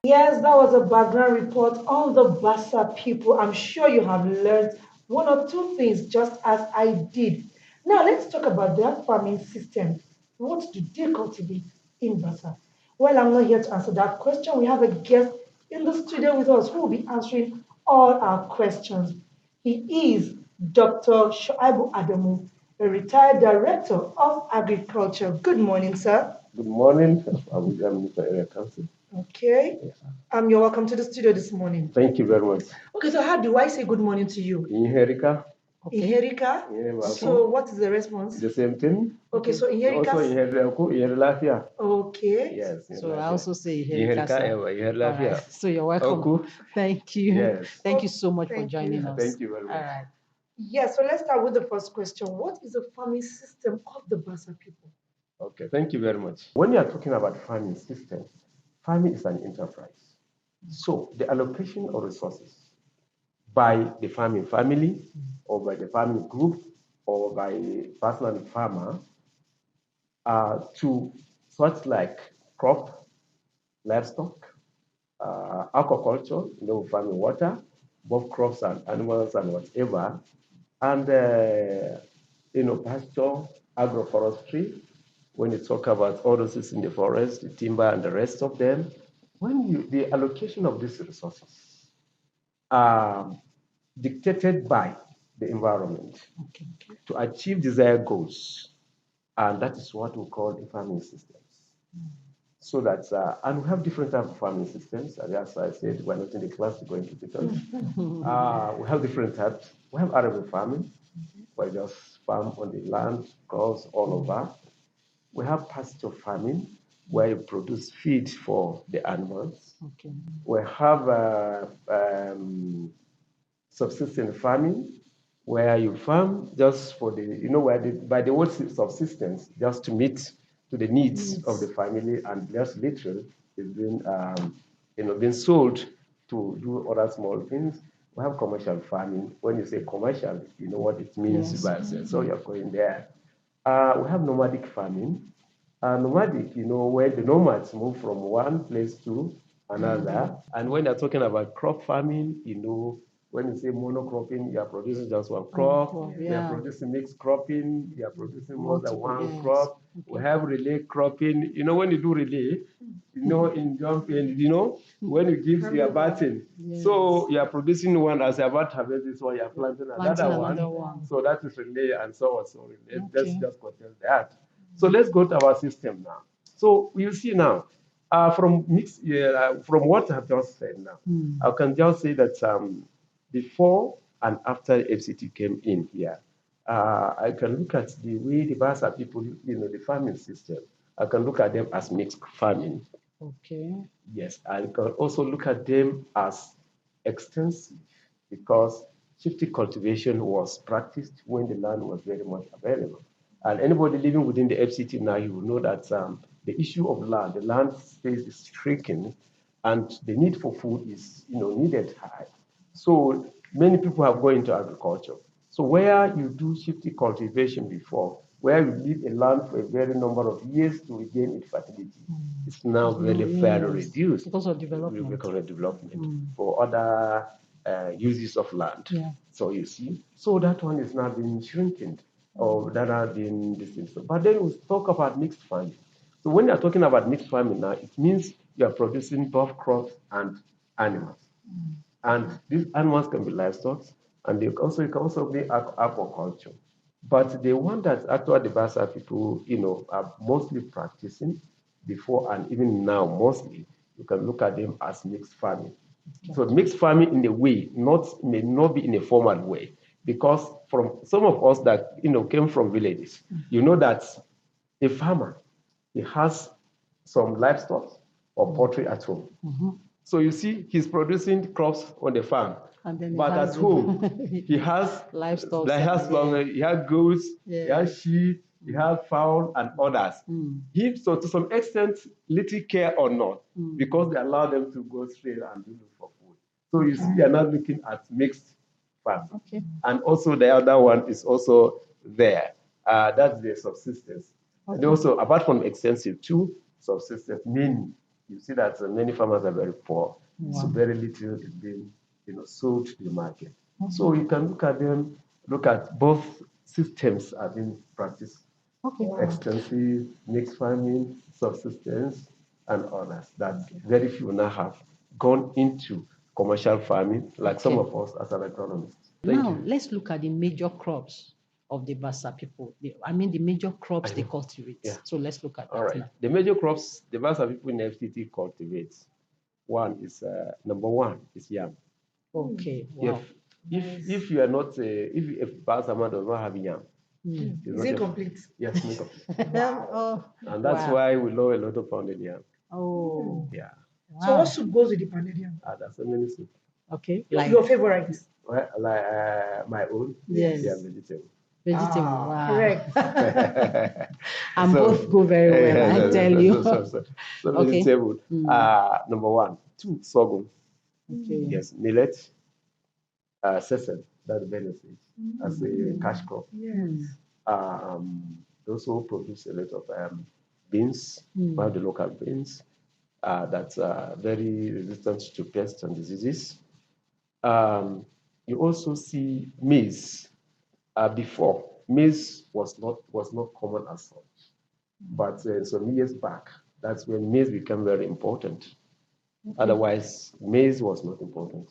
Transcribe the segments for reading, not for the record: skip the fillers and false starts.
Yes, that was a background report on the BASSA people. I'm sure you have learned one or two things just as I did. Now, let's talk about their farming system. What do they cultivate in BASSA? Well, I'm not here to answer that question. We have a guest in the studio with us who will be answering all our questions. He is Dr. Shoaibu Adamu, a retired director of agriculture. Good morning, sir. Good morning, Abuja Minister Area Council. Okay. Yes. You're welcome to the studio this morning. Thank you very much. Okay, so how do I say good morning to you? Inherika, Inherika? yeah, So what is the response? the same thing. Okay, so Also, Inherika. Inherika, Inherika. Okay. Yes. So I also say Inherika, Herikasa. Inherika. All right. So you're welcome. Oku. Thank you. Yes. Thank you so much for Thank joining you. us. Thank you very much. All right. Yes, so let's start with the first question. What is the farming system of the Bassa people? Okay, thank you very much. When you are talking about farming systems, farming is an enterprise. So the allocation of resources by the farming family or by the farming group or by a personal farmer to such like crop, livestock, aquaculture, farming water, both crops and animals and whatever, and pasture, agroforestry. When you talk about all those things in the forest, the timber and the rest of them, the allocation of these resources are dictated by the environment to achieve desired goals, and that is what we call the farming systems. So that, and we have different types of farming systems. And as I said, we're not in the class to go into details. We have different types. We have arable farming, where you just farm on the land, crops all over. We have pasture farming, where you produce feed for the animals. Okay. We have subsistence farming, where you farm just for the, where by the word subsistence, just to meet to the needs of the family, and just literally is being, being sold to do other small things. We have commercial farming. When you say commercial, you know what it means. Yes. So you're going there. We have nomadic farming. Nomadic, where the nomads move from one place to another. And when you're talking about crop farming, when you say monocropping, you are producing just one crop. You are producing mixed cropping. You are producing more than one crop. We have relay cropping. When you do relay, in jumping, when you give your batting. So you are producing one as you're about to harvest this one, you are planting another one. So that is relay and so on. So let's just continue that. So let's go to our system now. So you see now, from what I've just said now, I can just say that before and after FCT came in here, I can look at the way the BASSA people, the farming system. I can look at them as mixed farming. Okay. Yes, I can also look at them as extensive because shifting cultivation was practiced when the land was very much available. And anybody living within the FCT now, you will know that the issue of land, the land space is shrinking, and the need for food is, needed high. So many people have gone into agriculture. So where you do shifting cultivation before, where you leave a land for a very number of years to regain its fertility, it's now very reduced because of development. For other uses of land. Yeah. So you see, so that one is now being shrinking, or that are being distinct. But then we talk about mixed farming. So when you're talking about mixed farming now, it means you are producing both crops and animals. And these animals can be livestock, and it can also be aquaculture. But the one that actually the BASSA people, are mostly practicing before and even now mostly, you can look at them as mixed farming. Okay. So mixed farming in a way, may not be in a formal way, because from some of us that came from villages, you know that a farmer, he has some livestock or poultry at home. So you see, he's producing crops on the farm, but at home he has livestock. He has goats, he has sheep, he has fowl and others. He, so to some extent, little care or not, because they allow them to go straight and do look for food. So you see, you're not looking at mixed farming. Okay. And also the other one is also there. That's the subsistence. And also, apart from extensive, two subsistence, mainly, you see that many farmers are very poor. So Wow. very little is being, sold to the market. So you can look at them, look at both systems are being practiced. Okay. Extensive mixed farming, subsistence, and others that very few now have gone into commercial farming, like some Okay. of us as an agronomist. Now, let's look at the major crops of the BASSA people. The major crops they cultivate. Yeah. So let's look at that. All right. Now. The major crops the BASSA people in FCT cultivate, number one is yam. Okay. Wow. If you are not, if BASSA man does not have yam, Is it complete? yes, it's not complete. Oh, And that's wow. why we know a lot of pounded yam. Oh. Yeah. So Wow. what soup goes with the pounded yam? That's so many soup. Okay. Your favorite? Well, like my own. Yes. Yeah, vegetable. Vegetable. Wow. Correct. And both go very well, I tell you. So Okay. vegetable. Number one. Two, sorghum. Okay. Yes, millet. Sesame, that benefit as a cash crop. Yes. They also produce a lot of beans, one of the local beans that's very resistant to pests and diseases. You also see maize. Before, maize was not common as such, but some years back, that's when maize became very important. Otherwise, maize was not important.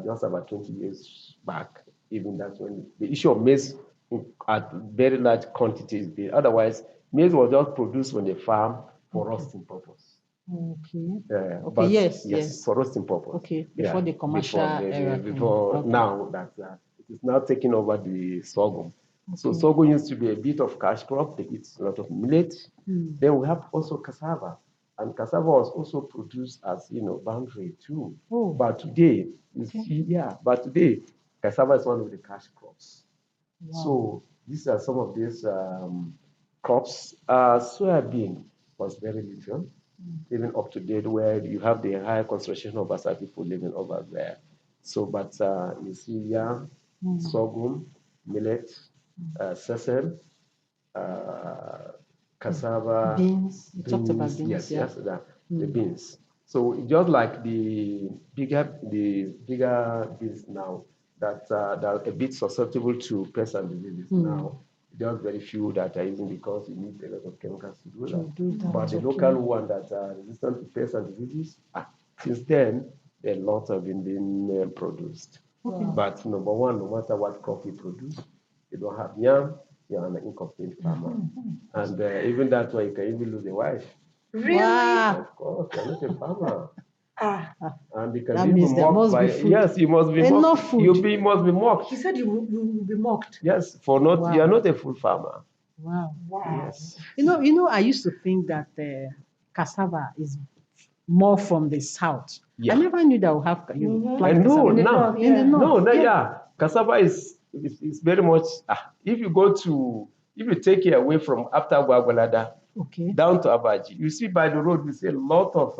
Just about 20 years back, even that's when the issue of maize at very large quantities. Otherwise, maize was just produced on the farm for roasting purpose. Okay. Okay. But Yes. for roasting purpose. Okay. Before the commercial era. Before now that it is now taking over the sorghum. So sorghum used to be a bit of cash crop. They eat a lot of millet. Then we have also cassava. And cassava was also produced as boundary too. Oh. But today, cassava is one of the cash crops. Wow. So these are some of these crops. Soybean was very little, even up to date, where you have the high concentration of BASSA people living over there. So, but you see yam, sorghum, millet, sesame, cassava, beans. You talked about beans. Yes, the beans. So just like the bigger beans now that are a bit susceptible to pests and diseases now, just very few that are using because you need a lot of chemicals to do that. But the local one that are resistant to pests and diseases, since then, a lot have been being produced. But number one, no matter what crop you produce, you don't have yam, you're an incomplete farmer. And even that way, you can even lose a wife. Really? Wow. Of course, you're not a farmer. And you can That be means there mocked must by be food. yes, you must be Enough mocked. food. You must be mocked. He said you will be mocked. Yes, for not you're not a full farmer. Wow. Yes. I used to think that cassava is more from the south. Yeah. I never knew that we have plant No, cassava. now In the north. cassava is very much. If you take it away from after Gwagwalada down to Abaji, you see by the road, you see a lot of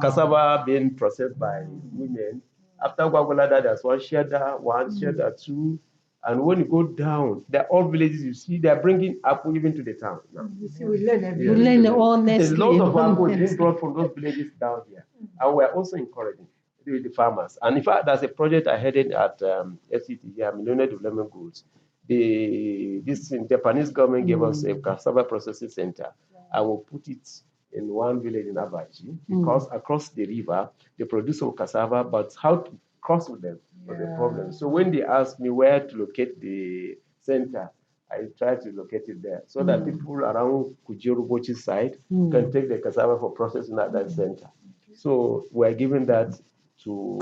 cassava being processed by women. After Gwagwalada, there's one shelter, two. And when you go down, they're all villages you see, they're bringing apple even to the town now. You see, we learn everything. You learn honestly. There's a lot of apple being brought from those villages down here. And we're also encouraging the farmers. And in fact, there's a project I headed at FCT here, Millionaire Development Goals. This Japanese government gave us a cassava processing center, and we'll put it in one village in Abaji, because across the river, they produce some cassava, but how to cross with them was a problem. So when they asked me where to locate the center, I tried to locate it there so that people around Kujiru Bochi side can take the cassava for processing at that center. So we're giving that to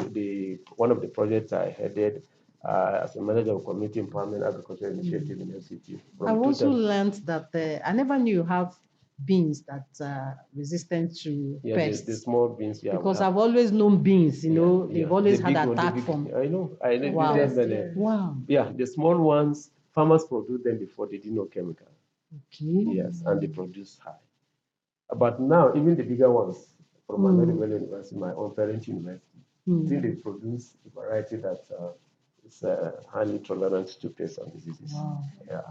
one of the projects I headed as a manager of Community Empowerment Agriculture Initiative in FCT. I've also learned that I never knew you have beans that are resistant to pests. The small beans, because I've always known beans, they've always had attack from. I know. Wow. Yeah, the small ones, farmers produce them before they didn't know chemical. Okay. Yes, and they produce high. But now, even the bigger ones from American University, my own parent university, I think they produce a variety that is highly tolerant to pests and diseases. Wow. Yeah.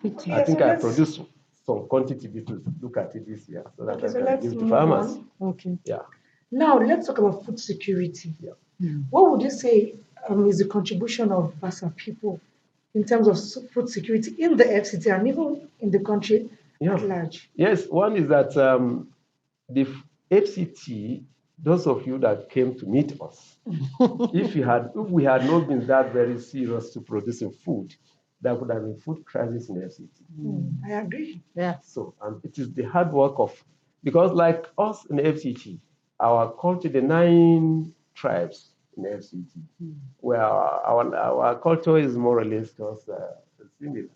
Okay, I think I produce some quantity to look at it this year so that Okay, I so can let's give to move farmers. on. Okay. Yeah. Now, let's talk about food security. Yeah. What would you say is the contribution of BASSA people in terms of food security in the FCT and even in the country at large? Yes, one is that the FCT, those of you that came to meet us, if we had not been that very serious to producing food, there would have been food crisis in FCT. I agree. Yeah. So, and it is the hard work of, because like us in FCT, our culture, the 9 tribes in FCT, where our culture is more or less just similar.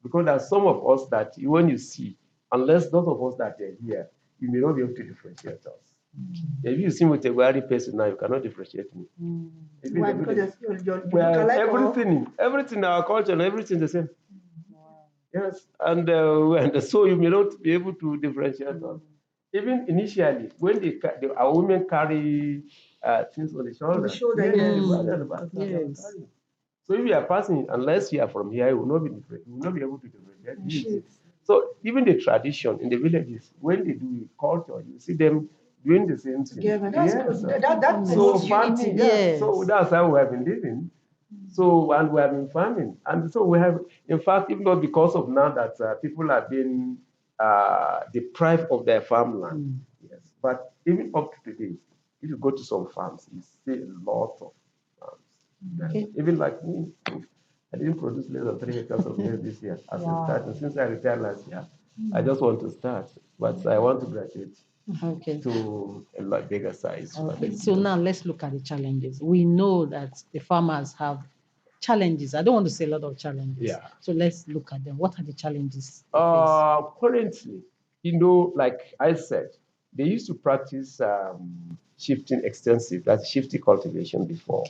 Because there are some of us that when you see, unless those of us that are here, you may not be able to differentiate us. If you see with a weary person now, you cannot differentiate me. Why? Because well, everything in our culture and everything the same. Yes, and so you may not be able to differentiate us. Even initially, when our women carry things on the shoulder, Yes. So if you are passing, unless you are from here, you will not be different. You will not be able to differentiate. So even the tradition in the villages, when they do culture, you see them doing the same thing. Together, that's good. That so promotes farming, unity. yes. So that's how we have been living. So, and we have been farming. And so we have, in fact, even though because of now that people are being deprived of their farmland, yes. But even up to today, if you go to some farms, you see a lot of farms. Okay. Even like me, I didn't produce less than 3 acres of maize this year as a start. And since I retired last year, I just want to start, but I want to graduate to a lot bigger size. Okay. So now let's look at the challenges. We know that the farmers have challenges. I don't want to say a lot of challenges. Yeah. So let's look at them. What are the challenges they face? Currently, like I said, they used to practice shifting extensive, that's shifting cultivation before,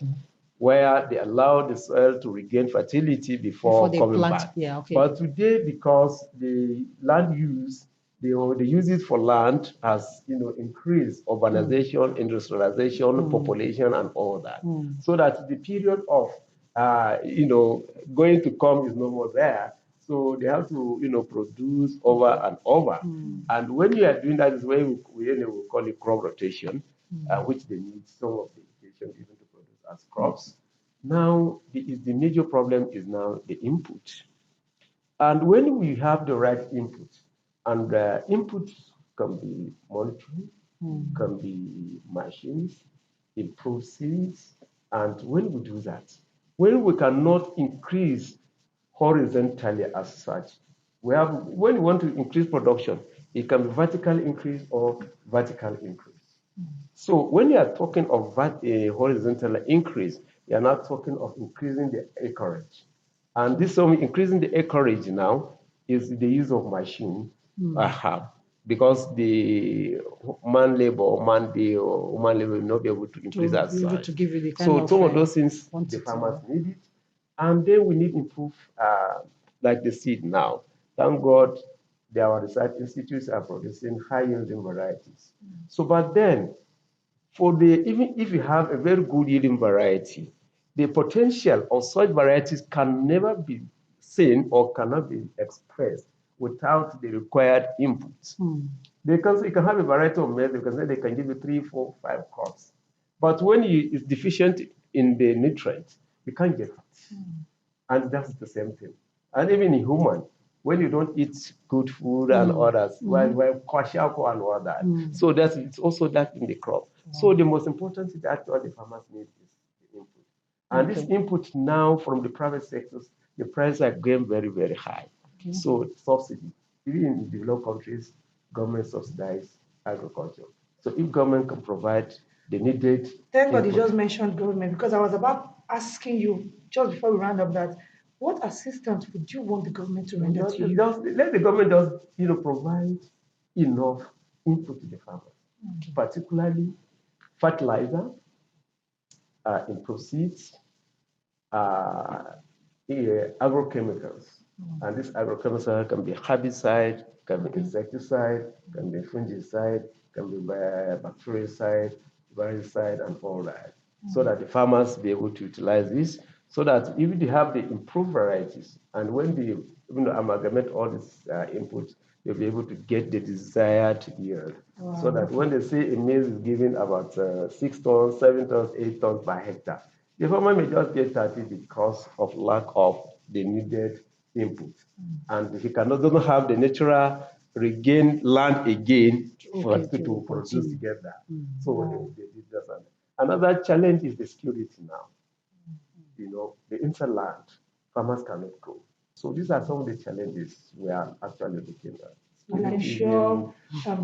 where they allow the soil to regain fertility before they coming plant. back. Yeah, okay. But today, because the land use, they use it for land has increased urbanization, industrialization, population, and all that. So that the period of going to come is no more there. So they have to produce over and over. And when you are doing that, is when we call it crop rotation, which they need some of the irrigation even to produce as crops. Now, the major problem is now the input. And when we have the right input, and the inputs can be monitoring, can be machines, improve seeds, and when we do that, when we cannot increase horizontally as such, when we want to increase production, it can be vertical increase or vertical increase. So when you are talking of a horizontal increase, you are not talking of increasing the acreage. And this increasing the acreage now is the use of machine I have, because the man labor or man day or woman labor will not be able to increase that size. So some of those things the farmers need it. And then we need improve like the seed now. Thank God our research institutes are producing high yielding varieties. So but then even if you have a very good yielding variety, the potential of such varieties can never be seen or cannot be expressed without the required inputs. You can have a variety of maize, they can give you 3, 4, 5 crops. But when it's deficient in the nutrients, you can't get it. And that's the same thing. And even in human, when you don't eat good food and others, while kwashiorkor and all that. So it's also that in the crop. So the most important thing that all the farmers need is the input. And this input now from the private sectors, the prices are going very, very high. So subsidy, even in developed countries, government subsidize agriculture. So if government can provide the needed Thank God you just mentioned government, because I was about asking you just before we round up that what assistance would you want the government to render to you? Just let the government just provide enough input to the farmers, particularly fertilizer, improved seeds, agrochemicals. And this agrochemical can be herbicide, can be insecticide, can be fungicide, can be bactericide, viricide, and all that. So that the farmers be able to utilize this, so that if they have the improved varieties, and when they amalgamate all these inputs, they'll be able to get the desired yield. So that when they say a maize is giving about 6 tons, 7 tons, 8 tons per hectare, the farmer may just get 30 because of lack of the needed input. And he doesn't have the natural regained land again to produce together. So they did that. Another challenge is the security now. The inside land, farmers cannot go. So these are some of the challenges we are actually looking at. And I'm sure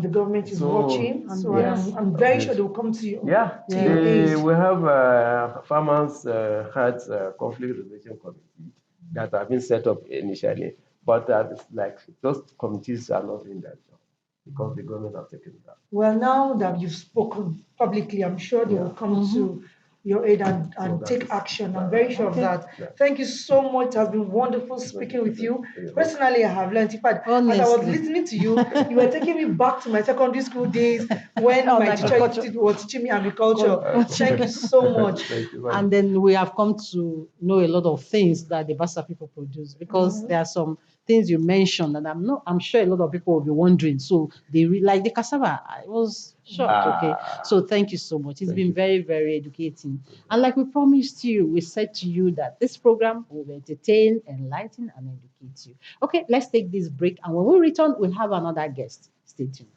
the government is watching, so I'm very sure they will come to you. To your aid. We have farmers had conflict resolution committee that have been set up initially, but it's like those committees are not doing that job because the government have taken that. Well, now that you've spoken publicly, I'm sure they will come to your aid and take action. I'm very sure of that. Thank you so much. It has been wonderful speaking with you. Personally, I have learned. In fact, as I was listening to you, you were taking me back to my secondary school days when my teacher was teaching me agriculture. Thank you so much. And then we have come to know a lot of things that the BASSA people produce, because there are some things you mentioned, and I'm sure a lot of people will be wondering. So they like the cassava. I was shocked. Okay, so thank you so much. It's been very, very educating. And like we promised you, we said to you that this program will entertain, enlighten, and educate you. Okay, let's take this break, and when we return, we'll have another guest. Stay tuned.